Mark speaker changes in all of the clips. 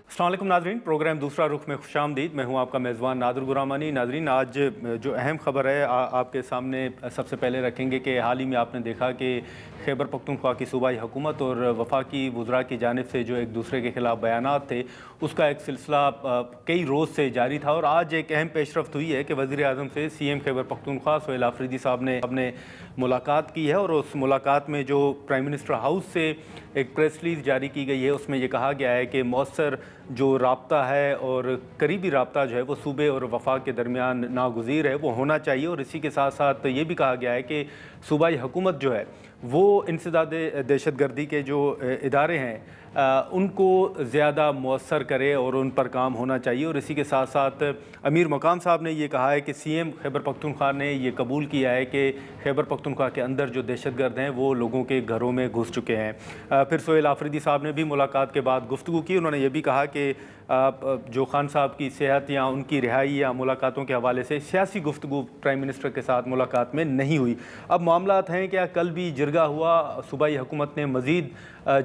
Speaker 1: अस्सलाम वालेकुम नाजरीन, प्रोग्राम दूसरा रुख में खुशामदीद। मैं हूं आपका मेज़बान नादर गुरामानी। नाजरीन, आज जो अहम ख़बर है आपके सामने सबसे पहले रखेंगे कि हाल ही में आपने देखा कि खैबर पख्तूनख्वा की सूबाई हुकूमत और वफाकी वज़रा की जानिब से जो एक दूसरे के ख़िलाफ़ बयानात थे, उसका एक सिलसिला कई रोज़ से जारी था। और आज एक अहम पेशरफ्त हुई है कि वज़ीर आज़म से CM खैबर पख्तूनख्वा सोहेल आफरीदी साहब ने मुलाकात की है। और उस मुलाकात में जो प्राइम मिनिस्टर हाउस से एक प्रेस रिलीज़ जारी की गई है, उसमें यह कहा गया है कि मौसर जो राब्ता है और करीबी राब्ता जो है वो सूबे और वफाक के दरमियान नागुज़ीर है, वो होना चाहिए। और इसी के साथ साथ ये भी कहा गया है कि सूबाई हुकूमत जो है वो इंसदाद दहशत गर्दी के जो इदारे हैं उनको ज़्यादा मौसर करे और उन पर काम होना चाहिए। और इसी के साथ साथ अमीर मकाम साहब ने ये कहा है कि CM खैबर पख्तूनख्वा ने ये कबूल किया है कि खैबर पख्तूनख्वा के अंदर जो दहशतगर्द हैं वो लोगों के घरों में घुस चुके हैं। फिर सोहेल आफरीदी साहब ने भी मुलाकात के बाद गुफ्तगू की। उन्होंने ये भी कहा कि जो खान साहब की सेहत या उनकी रिहाई या मुलाकातों के हवाले से सियासी गुफ्तगू प्राइम मिनिस्टर के साथ मुलाकात में नहीं हुई। अब मामलात हैं क्या, कल भी जिरगा हुआ, सूबाई हुकूमत ने मज़ीद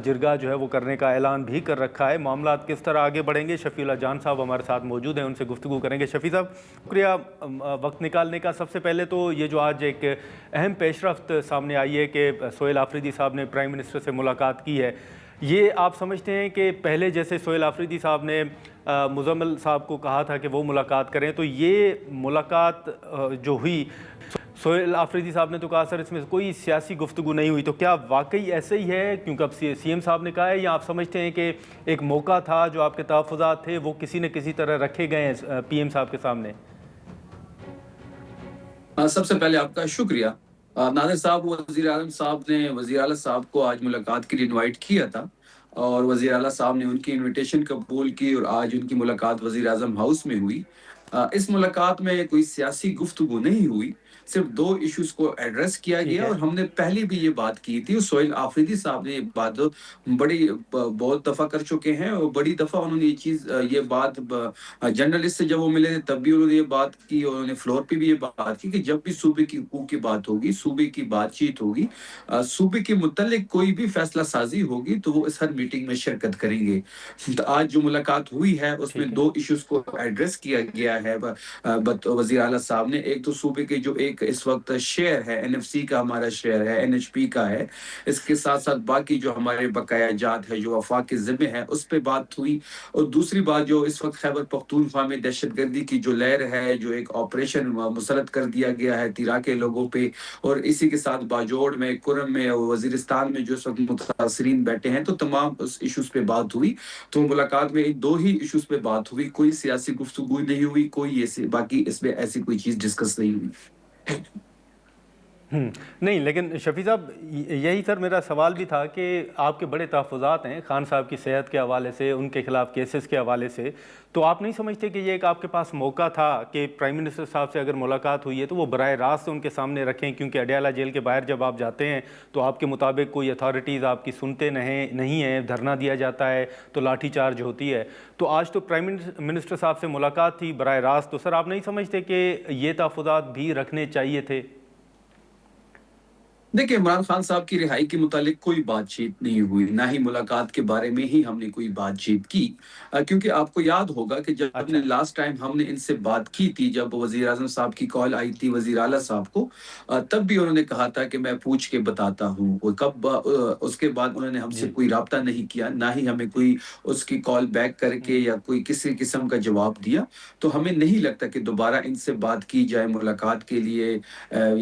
Speaker 1: जिरगा जो है वो करने का ऐलान भी कर रखा है। मामलात किस तरह आगे बढ़ेंगे, शफीउल्लाह जान साहब हमारे साथ मौजूद हैं, उनसे गुफ्तगू करेंगे। शफी साहब, शुक्रिया वक्त निकालने का। सबसे पहले तो ये जो आज एक अहम पेशरफ्त सामने आई है कि सोहेल आफरीदी साहब ने प्राइम मिनिस्टर से मुलाकात की है, ये आप समझते हैं कि पहले जैसे सोहेल आफरीदी साहब ने मुज़म्मिल साहब को कहा था कि वो मुलाकात करें, तो ये मुलाकात जो हुई, सोहेल आफरीदी साहब ने तो कहा सर इसमें कोई सियासी गुफ्तगू नहीं हुई, तो क्या वाकई ऐसे ही है? क्योंकि अब CM साहब ने कहा है, या आप समझते हैं कि एक मौका था, जो आपके तहफ़्फ़ुज़ात थे वो किसी न किसी तरह रखे गए हैं PM साहब के सामने?
Speaker 2: सबसे पहले आपका शुक्रिया। नादिर साहब, वज़ीर आज़म साहब ने वज़ीर आला साहब को आज मुलाकात के लिए इनवाइट किया था और वज़ीर आला साहब ने उनकी इनविटेशन कबूल की और आज उनकी मुलाकात वज़ीर आज़म हाउस में हुई। इस मुलाकात में कोई सियासी गुफ्तगू नहीं हुई, सिर्फ 2 इश्यूज़ को एड्रेस किया
Speaker 1: ठीक
Speaker 2: गया
Speaker 1: है।
Speaker 2: और हमने पहले भी ये बात की थी। सोहेल आफरीदी साहब ने ये बात बड़ी बहुत दफ़ा कर चुके हैं और बड़ी दफ़ा उन्होंने ये बात जर्नलिस्ट से जब वो मिले थे तब भी उन्होंने ये बात की और उन्होंने फ्लोर पे भी ये बात की कि जब भी सूबे की हुकूक की बात होगी, सूबे की बातचीत होगी, सूबे के मुतल्लिक कोई भी फैसला साजी होगी तो वो इस हर मीटिंग में शिरकत करेंगे। तो आज जो मुलाकात हुई है उसमें
Speaker 1: ठीक है।
Speaker 2: 2 इश्यूज को एड्रेस किया गया है वजीर आला साहब ने। एक तो सूबे के जो एक इस वक्त शेयर है, NFC का हमारा शेयर है, NHP का है, इसके साथ साथ बाकी जो हमारे बकाया जात है जो वफाक के जिम्मे है उस पर बात हुई। और दूसरी बात जो इस वक्त खैबर पख्तूनख्वा में दहशतगर्दी की जो लहर है, जो एक ऑपरेशन मुसलत कर दिया गया है तिरा के लोगों पे, और इसी के साथ बाजोड़ में, कुरम में और वजीरिस्तान में जो इस वक्त मुतासरीन बैठे हैं, तो तमाम उस इशूज़ पे बात हुई। तो मुलाकात में इन 2 ही इशूज़ पे बात हुई, कोई सियासी गुफ्तगू नहीं हुई, कोई ऐसी बाकी इसमें ऐसी कोई चीज़ डिस्कस नहीं हुई।
Speaker 1: नहीं, लेकिन शफी साहब, यही सर मेरा सवाल भी था कि आपके बड़े तहफ़्फ़ुज़ात हैं खान साहब की सेहत के हवाले से, उनके ख़िलाफ़ केसेस के हवाले से, तो आप नहीं समझते कि ये एक आपके पास मौका था कि प्राइम मिनिस्टर साहब से अगर मुलाकात हुई है तो वो बराह रास्त उनके सामने रखें? क्योंकि अडयाला जेल के बाहर जब आप जाते हैं तो आपके मुताबिक कोई अथॉरिटीज़ आपकी सुनते नहीं हैं, धरना दिया जाता है तो लाठी चार्ज होती है। तो आज तो प्राइम मिनिस्टर साहब से मुलाकात थी बराह रास्त, तो सर आप नहीं समझते कि ये तहफ़्फ़ुज़ात भी रखने चाहिए थे?
Speaker 2: देखिए, इमरान खान साहब की रिहाई के मुतालिक कोई बातचीत नहीं हुई, ना ही मुलाकात के बारे में ही हमने कोई बातचीत की। क्योंकि आपको याद होगा कि जब हमने
Speaker 1: अच्छा।
Speaker 2: लास्ट टाइम हमने इनसे बात की थी, जब वज़ीर आज़म साहब की कॉल आई थी वज़ीर आला साहब को, तब भी उन्होंने कहा था कि मैं पूछ के बताता हूँ। और उसके बाद उन्होंने हमसे
Speaker 1: जी।
Speaker 2: कोई राब्ता नहीं किया, ना ही हमें कोई उसकी कॉल बैक करके या कोई किसी किस्म का जवाब दिया। तो हमें नहीं लगता कि दोबारा इनसे बात की जाए मुलाकात के लिए,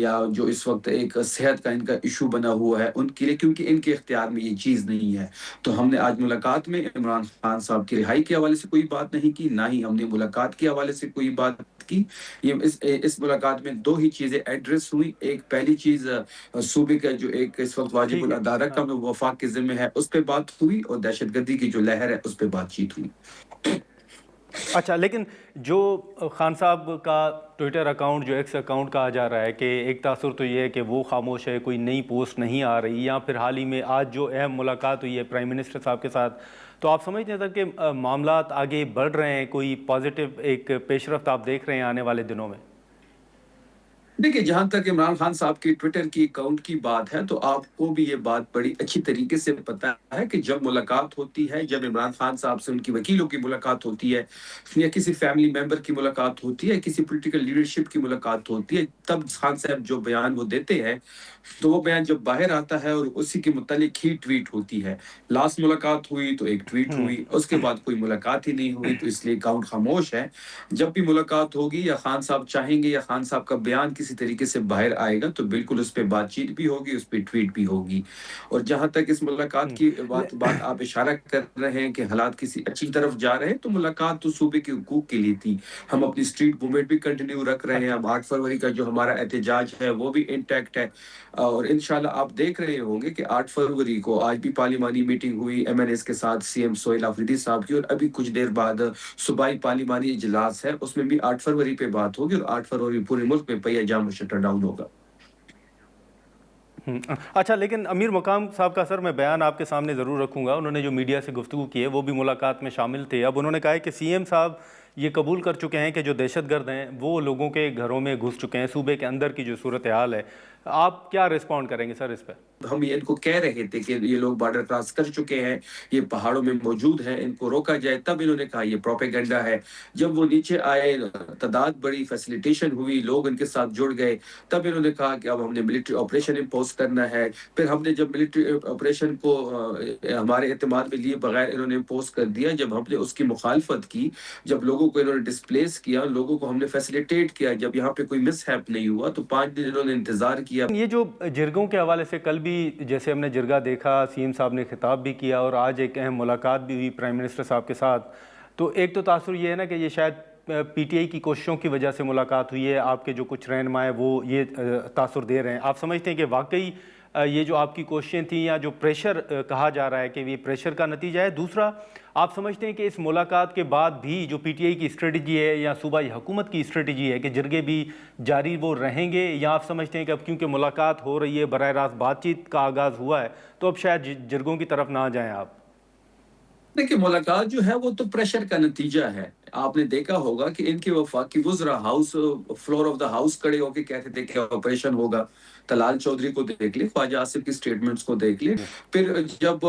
Speaker 2: या जो इस वक्त एक सेहत का इनका इशू बना हुआ है उनके लिए, क्योंकि इनके इख्तियार में ये चीज़ नहीं है। तो हमने आज मुलाकात में इमरान खान साहब की रिहाई के हवाले से कोई बात नहीं की, ना ही हमने मुलाकात के हवाले से कोई बात की। ये इस मुलाकात में 2 ही चीज़ें एड्रेस हुई। एक पहली चीज़ सूबे का जो एक इस वक्त वाजिबुल
Speaker 1: ठीक है।
Speaker 2: अदा रकम है, वफाक के ज़िम्मे है, उस पे बात हुई और दहशतगर्दी की जो लहर है उस पे बातचीत हुई।
Speaker 1: अच्छा, लेकिन जो खान साहब का ट्विटर अकाउंट, जो एक्स अकाउंट कहा जा रहा है कि एक तासुर तो ये है कि वो खामोश है, कोई नई पोस्ट नहीं आ रही, या फिर हाल ही में आज जो अहम मुलाकात हुई है प्राइम मिनिस्टर साहब के साथ, तो आप समझते हैं सर कि मामलात आगे बढ़ रहे हैं, कोई पॉजिटिव एक पेशरफ्त आप देख रहे हैं आने वाले दिनों में?
Speaker 2: देखिए, जहाँ तक इमरान खान साहब की ट्विटर की अकाउंट की बात है, तो आपको भी ये बात बड़ी अच्छी तरीके से पता है कि जब मुलाकात होती है, जब इमरान खान साहब से उनकी वकीलों की मुलाकात होती है या किसी फैमिली मेंबर की मुलाकात होती है, किसी पॉलिटिकल लीडरशिप की मुलाकात होती है, तब खान साहब जो बयान वो देते हैं, तो वो बयान जब बाहर आता है और उसी के मुतालिक ही ट्वीट होती है। लास्ट मुलाकात हुई तो एक ट्वीट
Speaker 1: हम्म।
Speaker 2: हुई, उसके बाद कोई मुलाकात ही नहीं हुई, तो इसलिए अकाउंट खामोश है। जब भी मुलाकात होगी या खान साहब चाहेंगे या खान साहब का बयान किसी तरीके से बाहर आएगा, तो बिल्कुल उस पे बातचीत भी होगी, उस पे ट्वीट भी होगी। और जहाँ तक इस मुलाकात की बात बात आप इशारा कर रहे हैं कि हालात किसी अच्छी तरफ जा रहे हैं, तो मुलाकात तो सूबे के हुकूक के लिए थी। हम अपनी स्ट्रीट मूवमेंट भी कंटिन्यू रख रहे हैं।
Speaker 1: अच्छा।
Speaker 2: अब 8 फरवरी का जो हमारा एहतजाज है, वो भी इंटैक्ट है। और इंशाल्लाह आप देख रहे होंगे कि 8 फरवरी को आज भी पार्लिमानी मीटिंग हुई एमएनएस के साथ, सीएम सोहेल आफरीदी साहब की, और अभी कुछ देर बाद सूबाई पार्लिमानी इजलास है, उसमें भी 8 फरवरी पे बात होगी और 8 फरवरी पूरे मुल्क में पहिया जाम शटर डाउन होगा।
Speaker 1: अच्छा, लेकिन अमीर मकाम साहब का सर मैं बयान आपके सामने ज़रूर रखूंगा। उन्होंने जो मीडिया से गुफ्तगू की है वो भी मुलाकात में शामिल थे। अब उन्होंने कहा है कि सीएम साहब ये कबूल कर चुके हैं कि जो दहशतगर्द हैं वो लोगों के घरों में घुस चुके हैं। सूबे के अंदर की जो सूरत हाल है, आप क्या रिस्पॉन्ड करेंगे सर इस पर?
Speaker 2: हम ये इनको कह रहे थे कि ये लोग बॉर्डर क्रॉस कर चुके हैं, ये पहाड़ों में मौजूद हैं, इनको रोका जाए, तब इन्होंने कहा ये प्रोपेगेंडा है। जब वो नीचे आए, तादाद बड़ी, फैसिलिटेशन हुई, लोग इनके साथ जुड़ गए, तब इन्होंने कहा कि अब हमने मिलिट्री ऑपरेशन इम्पोज करना है। फिर हमने जब मिलिट्री ऑपरेशन को हमारे एतमाद में लिए बगैर इन्होंने इम्पोज कर दिया, जब हमने उसकी मुखालफत की, जब लोगों को इन्होंने डिस्प्लेस किया, लोगों को हमने फैसिलिटेट किया, जब यहाँ पे कोई मिसहैप नहीं हुआ, तो 5 दिन इन्होंने इंतजार किया।
Speaker 1: ये जो जिरगों के हवाले से कल भी जैसे हमने जिरगा देखा, सीएम साहब ने खिताब भी किया और आज एक अहम मुलाकात भी हुई प्राइम मिनिस्टर साहब के साथ, तो एक तो तासुर ये है ना कि ये शायद पीटीआई की कोशिशों की वजह से मुलाकात हुई है। आपके जो कुछ रहनुमा है वो ये तासुर दे रहे हैं। आप समझते हैं कि वाकई ये जो आपकी कोशिशें थी या जो प्रेशर कहा जा रहा है कि ये प्रेशर का नतीजा है? दूसरा, आप समझते हैं कि इस मुलाकात के बाद भी जो पीटीआई की स्ट्रेटजी है या सूबाई हुकूमत की स्ट्रेटजी है कि जिरगे भी जारी वो रहेंगे, या आप समझते हैं कि अब क्योंकि मुलाकात हो रही है, बराह रास्त बातचीत का आगाज़ हुआ है, तो अब शायद जिरगों की तरफ ना जाएं आप?
Speaker 2: देखिए, मुलाकात जो है वो तो प्रेशर का नतीजा है। आपने देखा होगा कि इनके वफाकी वुज़रा house floor of the house खड़े होके कहते थे कि ऑपरेशन होगा। तलाल चौधरी को देख ले, ख्वाजा आसिफ की स्टेटमेंट्स को देख ले। फिर जब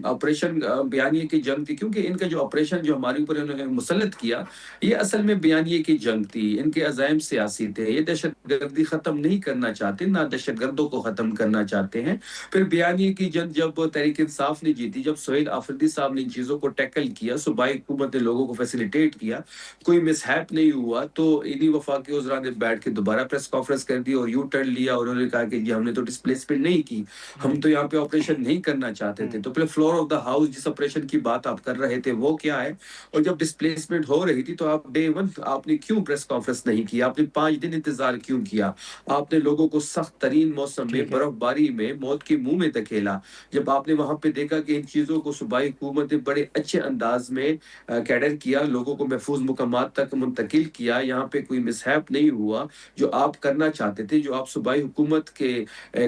Speaker 2: ऑपरेशन बयानिए की जंग थी, क्योंकि इनका जो ऑपरेशन जो हमारे ऊपर इन्होंने मुसल्लत किया, ये असल में बयानिए की जंग थी। इनके अज़ाइम सियासी थे। ये दहशतगर्दी खत्म नहीं करना चाहते, ना दहशतगर्दों को खत्म करना चाहते हैं। फिर बयानिए की जंग जब तहरीक इंसाफ ने जीती, जब सोहेल आफरीदी साहब ने इन चीजों को टैकल किया, सूबाई हुकूमत ने लोगों को फैसिलिटेट किया, कोई मिसहैप नहीं हुआ, तो इन्हीं वफाकी उज़रा ने बैठ के दोबारा प्रेस कॉन्फ्रेंस कर दी और यू टर्न लिया और उन्होंने कहा कि जी हमने तो डिस्प्लेसमेंट नहीं की, हम तो यहाँ पे ऑपरेशन नहीं करना चाहते थे। तो फिर फ्लोर ऑफ द हाउस जिस ऑपरेशन की बात आप कर रहे थे वो क्या है? और जब डिस्प्लेसमेंट हो रही थी तो आप डे वन आपने क्यों प्रेस कॉन्फ्रेंस नहीं किया? आपने 5 दिन इंतजार क्यों किया? आपने लोगों को सख्त तरीन मौसम में,
Speaker 1: ठीक है।
Speaker 2: बर्फबारी में मौत के मुंह में धकेला। जब आपने वहां पे देखा कि इन चीजों को सूबाई हुकूमत ने बड़े अच्छे अंदाज में कैडर किया, लोगों को महफूज मुकामात तक मुंतकिल किया, यहाँ पे कोई मिसहैप नहीं हुआ, जो आप करना चाहते थे, जो आप सूबाई हुकूमत के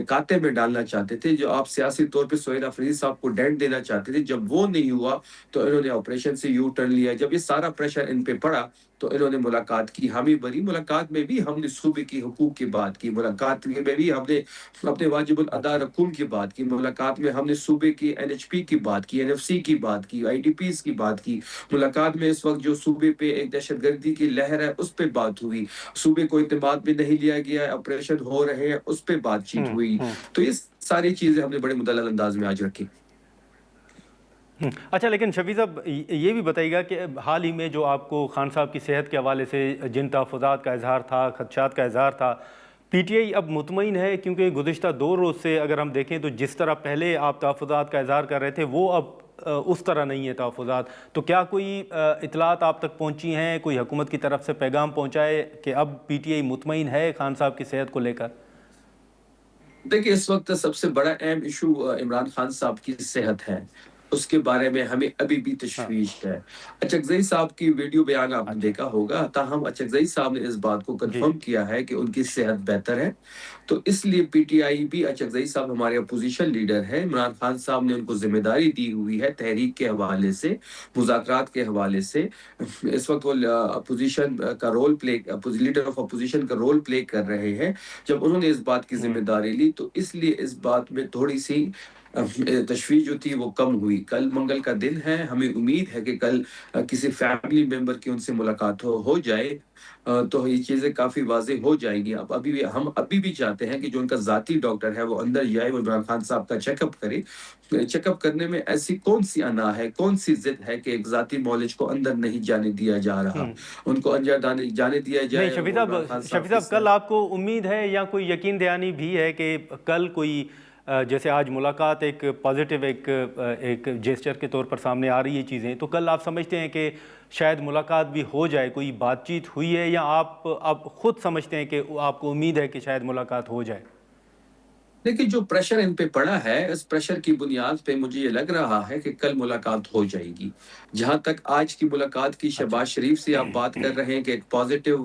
Speaker 2: काते में डालना चाहते थे, जो आप सियासी तौर पे सोहेल अफरीदी साहब को डेंट देना चाहते थे, जब वो नहीं हुआ तो इन्होंने ऑपरेशन से यू टर्न लिया। जब ये सारा प्रेशर इन पे पड़ा तो इन्होंने मुलाकात की, हामी भरी। मुलाकात में भी हमने सूबे की हुकूक की बात की, मुलाकात में भी हमने अपने वाजिबुल अदा
Speaker 1: अच्छा।
Speaker 2: रकूम की बात की, मुलाकात में हमने सूबे की एनएचपी की बात की, एनएफसी की बात की, आईडीपीज की बात की। मुलाकात में इस वक्त जो सूबे पे एक दहशतगर्दी की लहर है उस पे बात हुई, सूबे को इत्तेमाद में नहीं लिया गया है, ऑपरेशन हो रहे हैं, उस पे बातचीत हुई।
Speaker 1: हम्म।
Speaker 2: तो ये सारी चीजें हमने बड़े मुदल्लल अंदाज में आज रखी।
Speaker 1: अच्छा, लेकिन शफी साहब ये भी बताइएगा कि हाल ही में जो आपको खान साहब की सेहत के हवाले से जिन तहफ़्फ़ुज़ात का इजहार था, खदशात का इजहार था, पीटीआई अब मुतमईन है? क्योंकि गुज़िश्ता 2 रोज़ से अगर हम देखें तो जिस तरह पहले आप तहफ़्फ़ुज़ात का इजहार कर रहे थे वो अब उस तरह नहीं है तहफ़्फ़ुज़ात। तो क्या कोई इतलात आप तक पहुँची हैं, कोई हुकूमत की तरफ से पैगाम पहुँचा है कि अब पीटीआई मुतमईन है खान साहब की सेहत को लेकर?
Speaker 2: देखिए, इस वक्त सबसे बड़ा अहम इशू इमरान खान साहब की सेहत है। اس کے بارے میں ہمیں ابھی بھی
Speaker 1: ہاں
Speaker 2: تشویش ہے۔ اچکزئی صاحب کی ویڈیو بیان آپ نے
Speaker 1: اچھا
Speaker 2: دیکھا ہوگا، تاہم اچکزئی صاحب نے اس بات کو
Speaker 1: جی
Speaker 2: کنفرم کیا ہے کہ ان کی صحت بہتر ہے۔ تو اس لیے پی ٹی آئی بھی، اچکزئی صاحب ہمارے اپوزیشن لیڈر ہیں، عمران خان صاحب نے ان کو ذمہ داری دی ہوئی ہے تحریک کے حوالے سے، مذاکرات کے حوالے سے۔ اس وقت وہ اپوزیشن کا role play, leader of opposition کا رول پلے کر رہے ہیں۔ جب انہوں نے اس بات کی ذمہ داری لی تو اس لیے اس بات میں تھوڑی سی تشویش جو تھی وہ کم ہوئی۔ کل منگل کا دن ہے، ہمیں امید ہے کہ کل کسی فیملی ممبر کی ان سے ملاقات ہو جائے تو یہ چیزیں کافی واضح ہو جائیں گی۔ اب ہم ابھی بھی چاہتے ہیں کہ جو ان کا ذاتی ڈاکٹر ہے وہ اندر جائے، وہ عمران خان صاحب کا چیک اپ کرے۔ چیک اپ کرنے میں ایسی کون سی انا ہے، کون سی ضد ہے کہ ایک ذاتی معالج کو اندر نہیں جانے دیا جا رہا، ان کو اندر جانے دیا
Speaker 1: نہیں
Speaker 2: جائے، وہ عمران خان
Speaker 1: شفیع
Speaker 2: صاحب کی
Speaker 1: صاحب، کل آپ کو امید ہے یا کوئی یقین دہانی بھی ہے کہ کل کوئی جیسے آج ملاقات ایک پازیٹیو ایک جیسچر کے طور پر سامنے آ رہی ہے چیزیں، تو کل آپ سمجھتے ہیں کہ شاید ملاقات بھی ہو جائے، کوئی بات چیت ہوئی ہے، یا آپ خود سمجھتے ہیں کہ آپ کو امید ہے کہ شاید ملاقات ہو جائے؟
Speaker 2: لیکن جو پریشر ان پہ پڑا ہے، اس پریشر کی بنیاد پہ مجھے یہ لگ رہا ہے کہ کل ملاقات ہو جائے گی۔ جہاں تک آج کی ملاقات کی،
Speaker 1: اچھا
Speaker 2: شہباز شریف سے آپ بات کر رہے ہیں کہ ایک پازیٹیو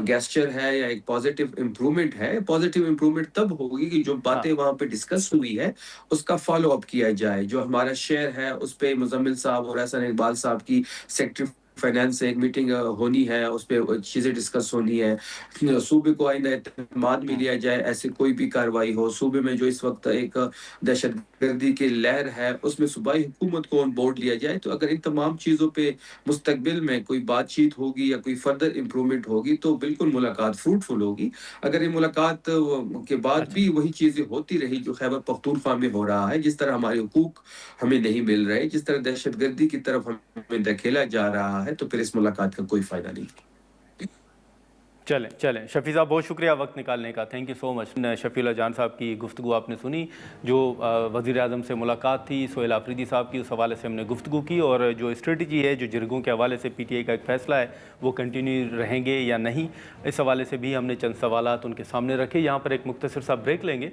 Speaker 2: گیسچر ہے یا ایک پازیٹیو امپرومنٹ ہے۔ پازیٹیو امپرومنٹ تب ہوگی کہ جو
Speaker 1: ہاں
Speaker 2: باتیں وہاں پہ ڈسکس ہوئی ہے اس کا فالو اپ کیا جائے۔ جو ہمارا شیئر ہے اس پہ مزمل صاحب اور احسن اقبال صاحب کی سیکٹری فائنانس سے ایک میٹنگ ہونی ہے، اس پہ چیزیں ڈسکس ہونی ہے۔ صوبے کو آئندہ اعتماد میں لیا جائے، ایسے کوئی بھی کاروائی ہو صوبے میں جو اس وقت ایک دہشت گردی کی لہر ہے اس میں صوبائی حکومت کو آن بورڈ لیا جائے۔ تو اگر ان تمام چیزوں پہ مستقبل میں کوئی بات چیت ہوگی یا کوئی فردر امپرومنٹ ہوگی تو بالکل ملاقات فروٹفل ہوگی۔ اگر یہ ملاقات کے بعد
Speaker 1: اچھا
Speaker 2: بھی وہی چیزیں ہوتی رہی جو خیبر پختونخوا میں ہو رہا ہے، جس طرح ہمارے حقوق ہمیں نہیں مل رہے، جس طرح دہشت گردی کی طرف ہمیں دھکیلا جا رہا ہے، تو پھر اس ملاقات کا کوئی فائدہ نہیں۔
Speaker 1: چلیں شفیع صاحب، بہت شکریہ وقت نکالنے کا، تھینک یو سو مچ۔ شفیع اللہ جان صاحب کی گفتگو آپ نے سنی، جو وزیر اعظم سے ملاقات تھی، سہیل آفریدی صاحب کی، اس حوالے سے ہم نے گفتگو کی، اور جو اسٹریٹجی ہے، جو جرگوں کے حوالے سے پی ٹی آئی کا ایک فیصلہ ہے وہ کنٹینیو رہیں گے یا نہیں، اس حوالے سے بھی ہم نے چند سوالات ان کے سامنے رکھے۔ یہاں پر ایک مختصر سا بریک لیں گے۔